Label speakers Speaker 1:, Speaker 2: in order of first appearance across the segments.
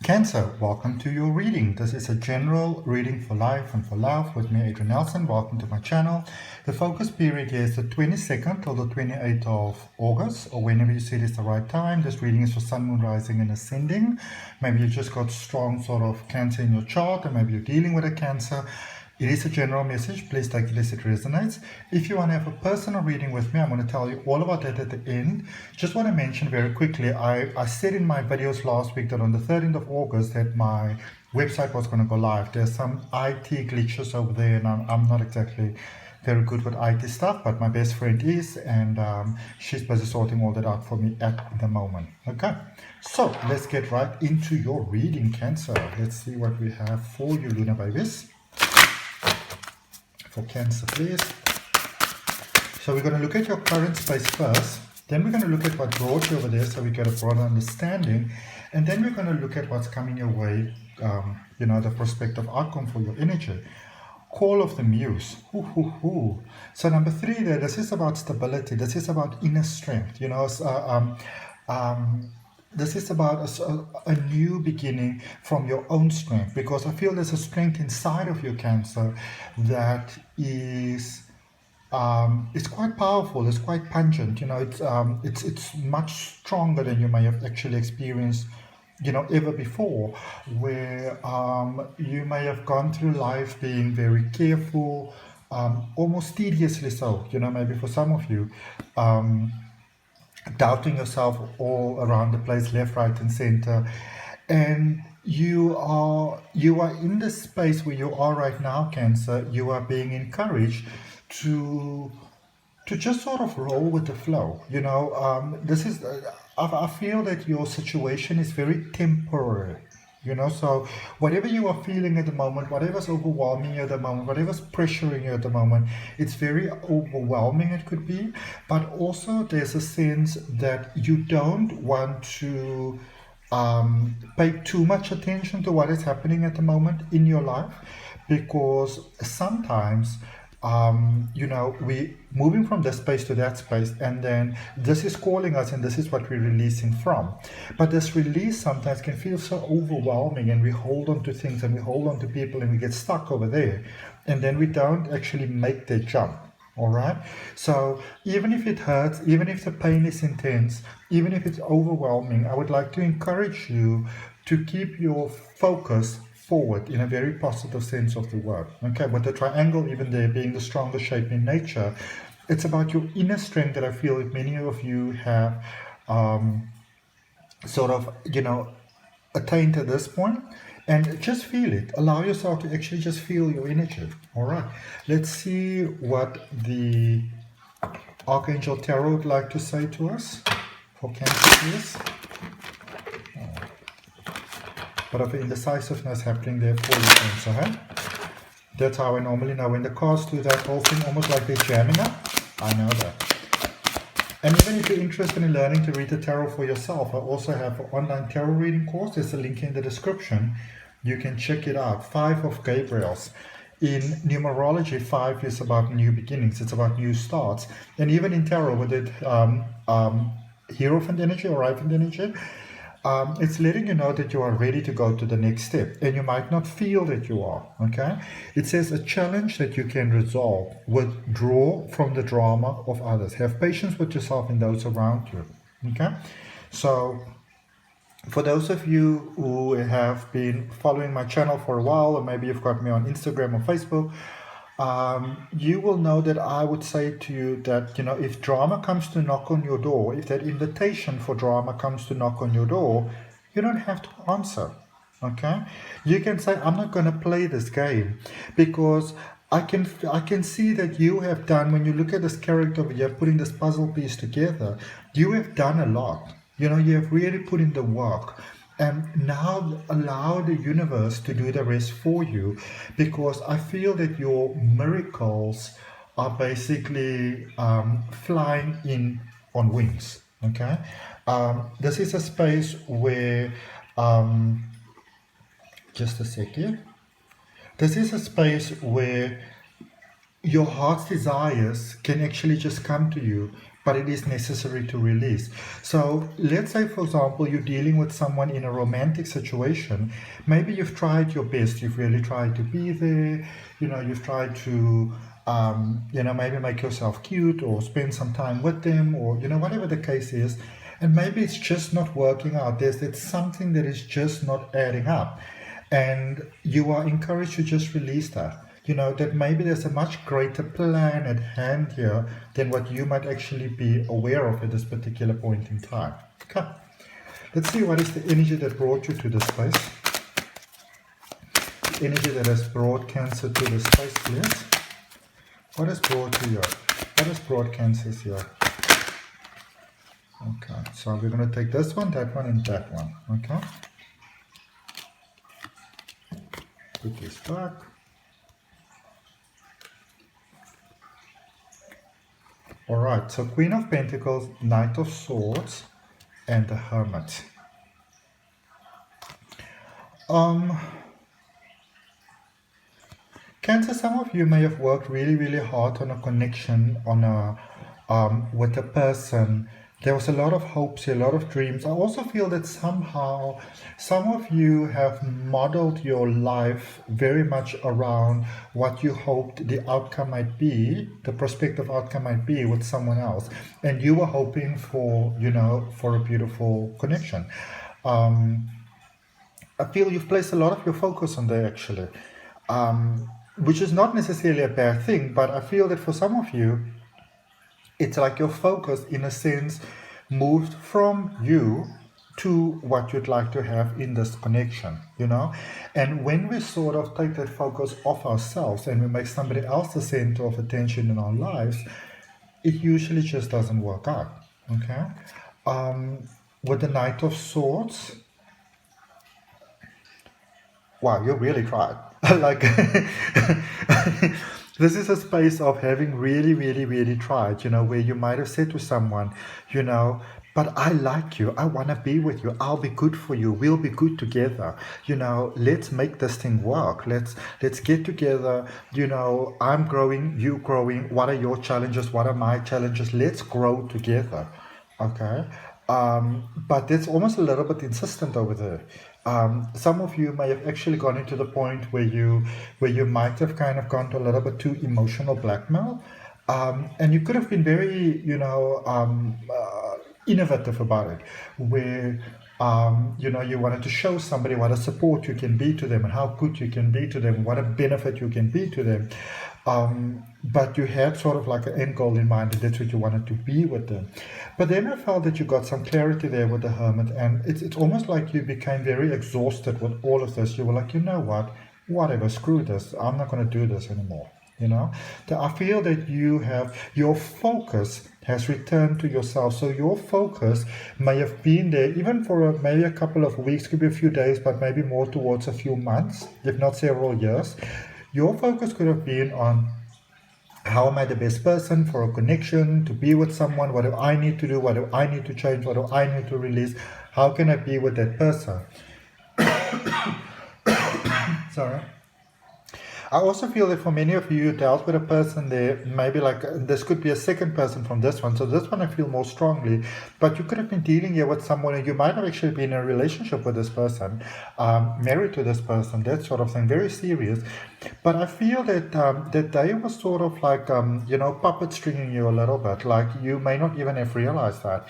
Speaker 1: Cancer, welcome to your reading. This is a general reading for life and for love with me, Adrian Nelson. Welcome to my channel. The focus period here is the 22nd till the 28th of August, or whenever you see it is the right time. This reading is for Sun, Moon, Rising and Ascending. Maybe you just got strong sort of Cancer in your chart, or maybe you're dealing with a Cancer. It is a general message. Please take it as it resonates. If you want to have a personal reading with me, I'm going to tell you all about that at the end. Just want to mention very quickly, I said in my videos last week that on the 13th of August that my website was going to go live. There's some IT glitches over there, and I'm not exactly very good with IT stuff, but my best friend is, and she's busy sorting all that out for me at the moment. Okay, so let's get right into your reading, Cancer. Let's see what we have for you, Luna babies. For Cancer, please. So we're going to look at your current space first, then we're going to look at what brought you over there so we get a broader understanding, and then we're going to look at what's coming your way, the prospective outcome for your energy. Call of the Muse. So number 3 there, this is about stability, this is about inner strength, this is about a new beginning from your own strength, because I feel there's a strength inside of your Cancer that is it's quite powerful, it's quite pungent, it's much stronger than you may have actually experienced ever before, where you may have gone through life being very careful, almost tediously so, maybe for some of you, doubting yourself all around the place, left, right and center, and you are in the space where you are right now, Cancer. You are being encouraged to just sort of roll with the flow. This is I feel that your situation is very temporary. So whatever you are feeling at the moment, whatever's overwhelming you at the moment, whatever's pressuring you at the moment, it's very overwhelming, it could be, but also there's a sense that you don't want to pay too much attention to what is happening at the moment in your life, because sometimes we're moving from this space to that space, and then this is calling us, and this is what we're releasing from. But this release sometimes can feel so overwhelming, and we hold on to things, and we hold on to people, and we get stuck over there, and then we don't actually make the jump. All right, so even if it hurts, even if the pain is intense, even if it's overwhelming, I would like to encourage you to keep your focus forward in a very positive sense of the word. Okay, with the triangle even there being the stronger shape in nature, it's about your inner strength that I feel that many of you have attained to this point. And just feel it. Allow yourself to actually just feel your energy. All right, let's see what the Archangel Tarot would like to say to us for Cancer, please. But of indecisiveness happening there for you, Cancer, hey? That's how I normally know. When the cards do that whole thing, almost like they're jamming up, I know that. And even if you're interested in learning to read the tarot for yourself, I also have an online tarot reading course. There's a link in the description. You can check it out. 5 of Gabriels. In numerology, 5 is about new beginnings. It's about new starts. And even in tarot, with it Hierophant energy or Hierophant energy, it's letting you know that you are ready to go to the next step, and you might not feel that you are. Okay, it says a challenge that you can resolve. Withdraw from the drama of others. Have patience with yourself and those around you. Okay, so for those of you who have been following my channel for a while, or maybe you've got me on Instagram or Facebook, you will know that I would say to you that, if drama comes to knock on your door, if that invitation for drama comes to knock on your door, you don't have to answer. Okay? You can say, I'm not going to play this game, because I can see that you have done, when you look at this character, you're putting this puzzle piece together, you have done a lot. You have really put in the work. And now allow the universe to do the rest for you, because I feel that your miracles are basically flying in on wings. Okay, this is a space where just a second. This is a space where your heart's desires can actually just come to you, but it is necessary to release. So let's say, for example, you're dealing with someone in a romantic situation. Maybe you've tried your best, you've really tried to be there, you've tried to maybe make yourself cute or spend some time with them, or whatever the case is, and maybe it's just not working out. There's something that is just not adding up, and you are encouraged to just release that. That maybe there's a much greater plan at hand here than what you might actually be aware of at this particular point in time. Okay, let's see what is the energy that brought you to this space. The energy that has brought Cancer to this space, please. What has brought you here? What has brought Cancers here? Okay, so we're going to take this one, that one, and that one. Okay. Put this back. Alright, so Queen of Pentacles, Knight of Swords, and the Hermit. Cancer, some of you may have worked really, really hard on a connection, with a person. There was a lot of hopes, a lot of dreams. I also feel that somehow some of you have modeled your life very much around what you hoped the outcome might be, the prospective outcome might be with someone else. And you were hoping for, for a beautiful connection. I feel you've placed a lot of your focus on there, actually, which is not necessarily a bad thing, but I feel that for some of you, it's like your focus, in a sense, moved from you to what you'd like to have in this connection, And when we sort of take that focus off ourselves and we make somebody else the center of attention in our lives, it usually just doesn't work out, okay? With the Knight of Swords, wow, you really tried. Like, this is a space of having really, really, really tried, where you might have said to someone, but I like you, I want to be with you, I'll be good for you, we'll be good together, let's make this thing work, let's get together, I'm growing, you growing, what are your challenges, what are my challenges, let's grow together, okay? But that's almost a little bit insistent over there. Some of you may have actually gone into the point where you might have kind of gone to a little bit too emotional blackmail, and you could have been very, innovative about it, where you wanted to show somebody what a support you can be to them and how good you can be to them, what a benefit you can be to them. But you had sort of like an end goal in mind, and that's what you wanted to be with them. But then I felt that you got some clarity there with the Hermit, and it's almost like you became very exhausted with all of this. You were like, what, whatever, screw this, I'm not going to do this anymore. I feel that your focus has returned to yourself. So your focus may have been there even for maybe a couple of weeks, could be a few days, but maybe more towards a few months, if not several years. Your focus could have been on, how am I the best person for a connection, to be with someone? What do I need to do? What do I need to change? What do I need to release? How can I be with that person? Sorry. I also feel that for many of you, you dealt with a person there, maybe like this could be a second person from this one. So this one I feel more strongly, but you could have been dealing here with someone, and you might have actually been in a relationship with this person, married to this person, that sort of thing, very serious. But I feel that that they were sort of like, puppet stringing you a little bit, like you may not even have realized that.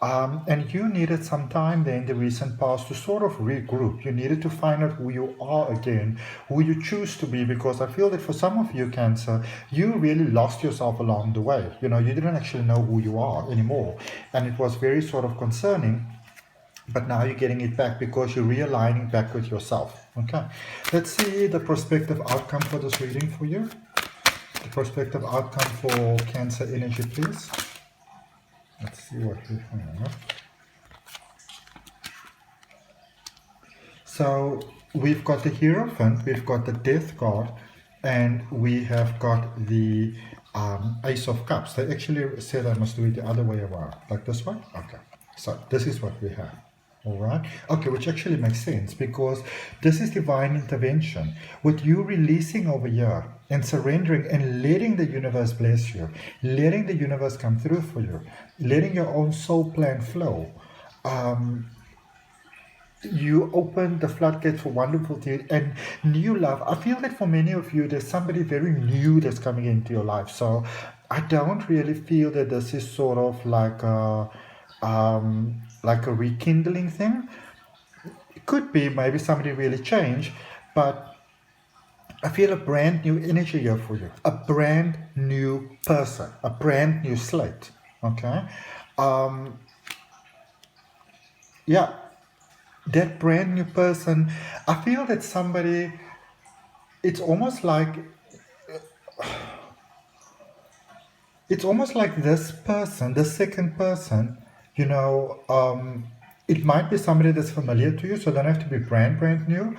Speaker 1: And you needed some time there in the recent past to sort of regroup. You needed to find out who you are again, who you choose to be, because I feel that for some of you, Cancer, you really lost yourself along the way. You didn't actually know who you are anymore. And it was very sort of concerning. But now you're getting it back because you're realigning back with yourself. Okay, let's see the prospective outcome for this reading for you. The prospective outcome for Cancer energy, please. Let's see what we have. So we've got the Hierophant, we've got the Death card, and we have got the Ace of Cups. They actually said I must do it the other way around, like this one. Okay, so this is what we have. All right. Okay, which actually makes sense because this is divine intervention. With you releasing over here and surrendering and letting the universe bless you, letting the universe come through for you, letting your own soul plan flow. You open the floodgates for wonderful things and new love. I feel that for many of you, there's somebody very new that's coming into your life. So I don't really feel that this is sort of like a rekindling thing. It could be maybe somebody really changed, but I feel a brand new energy here for you, a brand new person, a brand new slate. Okay, yeah, that brand new person. I feel that somebody. It's almost like this person, the second person. It might be somebody that's familiar to you, so they don't have to be brand new.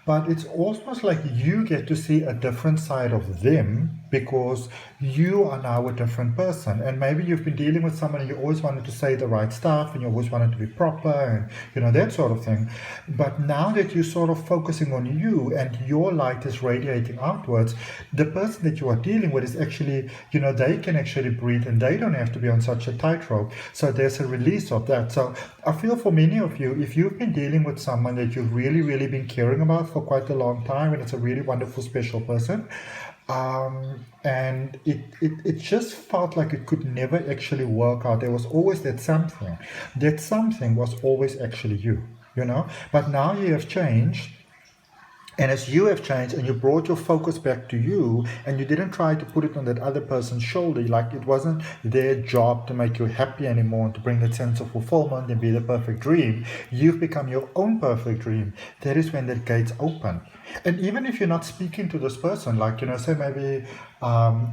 Speaker 1: But it's almost like you get to see a different side of them because you are now a different person. And maybe you've been dealing with someone and you always wanted to say the right stuff and you always wanted to be proper and, that sort of thing. But now that you're sort of focusing on you and your light is radiating outwards, the person that you are dealing with is actually, they can actually breathe and they don't have to be on such a tightrope. So there's a release of that. So I feel for many of you, if you've been dealing with someone that you've really, really been caring about for quite a long time and it's a really wonderful, special person, and it just felt like it could never actually work out. There was always that something was always actually you, but now you have changed. And as you have changed and you brought your focus back to you and you didn't try to put it on that other person's shoulder, like it wasn't their job to make you happy anymore and to bring that sense of fulfillment and be the perfect dream, you've become your own perfect dream. That is when the gates open. And even if you're not speaking to this person, like, say maybe,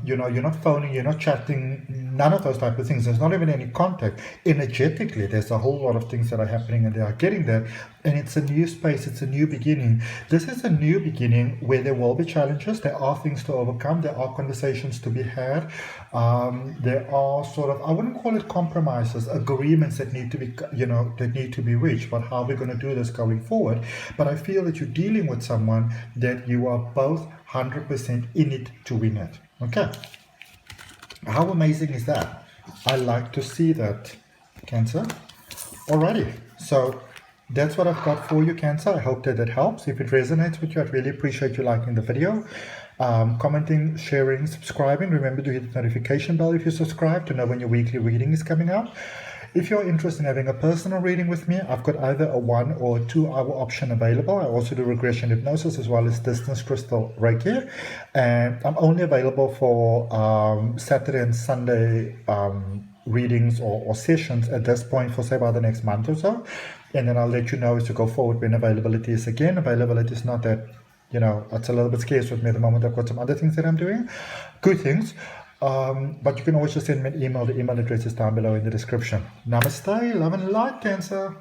Speaker 1: you're not phoning, you're not chatting, none of those type of things. There's not even any contact. Energetically, there's a whole lot of things that are happening and they are getting there. And it's a new space. It's a new beginning. This is a new beginning where there will be challenges. There are things to overcome. There are conversations to be had. There are sort of, I wouldn't call it compromises, agreements that need to be, that need to be reached. But how we're going to do this going forward. But I feel that you're dealing with someone that you are both 100% in it to win it. Okay. How amazing is that? I like to see that, Cancer. Alrighty. So that's what I've got for you, Cancer. I hope that helps. If it resonates with you, I'd really appreciate you liking the video, commenting, sharing, subscribing. Remember to hit the notification bell if you subscribe to know when your weekly reading is coming out. If you're interested in having a personal reading with me, I've got either a 1 or 2 hour option available. I also do regression hypnosis as well as distance crystal Reiki. And I'm only available for Saturday and Sunday readings or sessions at this point for say about the next month or so. And then I'll let you know as you go forward when availability is again. Availability is not that, it's a little bit scarce with me at the moment. I've got some other things that I'm doing, good things. But you can always just send me an email. The email address is down below in the description. Namaste, love and light, Cancer.